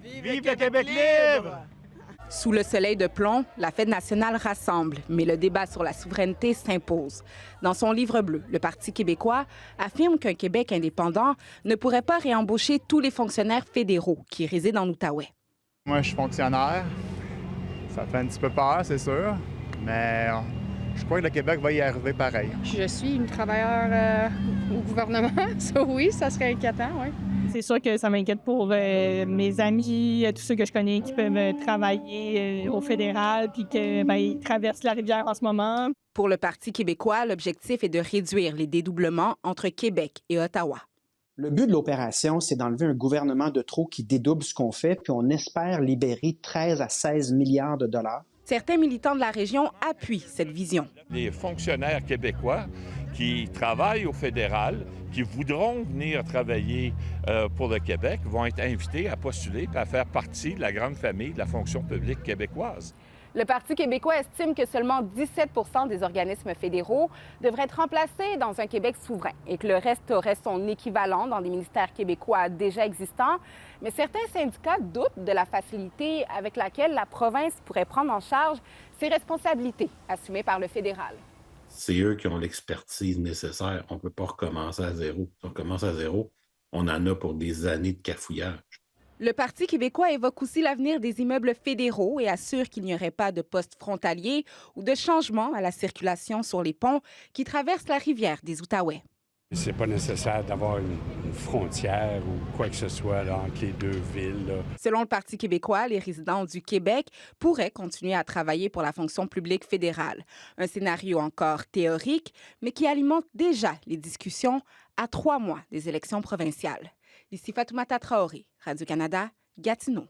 Vive le Québec libre! Sous le soleil de plomb, la fête nationale rassemble, mais le débat sur la souveraineté s'impose. Dans son livre bleu, le Parti québécois affirme qu'un Québec indépendant ne pourrait pas réembaucher tous les fonctionnaires fédéraux qui résident en Outaouais. Moi, je suis fonctionnaire. Ça fait un petit peu peur, c'est sûr, mais je crois que le Québec va y arriver pareil. Je suis une travailleure au gouvernement. Ça, oui, ça serait inquiétant, oui. C'est sûr que ça m'inquiète pour mes amis, tous ceux que je connais qui peuvent travailler au fédéral puis qu'ils traversent la rivière en ce moment. Pour le Parti québécois, l'objectif est de réduire les dédoublements entre Québec et Ottawa. Le but de l'opération, c'est d'enlever un gouvernement de trop qui dédouble ce qu'on fait, puis on espère libérer 13 à 16 milliards de dollars. Certains militants de la région appuient cette vision. Les fonctionnaires québécois qui travaillent au fédéral, qui voudront venir travailler pour le Québec, vont être invités à postuler et à faire partie de la grande famille de la fonction publique québécoise. Le Parti québécois estime que seulement 17 des organismes fédéraux devraient être remplacés dans un Québec souverain et que le reste aurait son équivalent dans des ministères québécois déjà existants. Mais certains syndicats doutent de la facilité avec laquelle la province pourrait prendre en charge ses responsabilités assumées par le fédéral. C'est eux qui ont l'expertise nécessaire. On ne peut pas recommencer à zéro. Si on commence à zéro, on en a pour des années de cafouillage. Le Parti québécois évoque aussi l'avenir des immeubles fédéraux et assure qu'il n'y aurait pas de postes frontaliers ou de changement à la circulation sur les ponts qui traversent la rivière des Outaouais. C'est pas nécessaire d'avoir une frontière ou quoi que ce soit là, entre les deux villes. Là. Selon le Parti québécois, les résidents du Québec pourraient continuer à travailler pour la fonction publique fédérale. Un scénario encore théorique, mais qui alimente déjà les discussions à 3 mois des élections provinciales. Ici Fatoumata Traoré, Radio-Canada, Gatineau.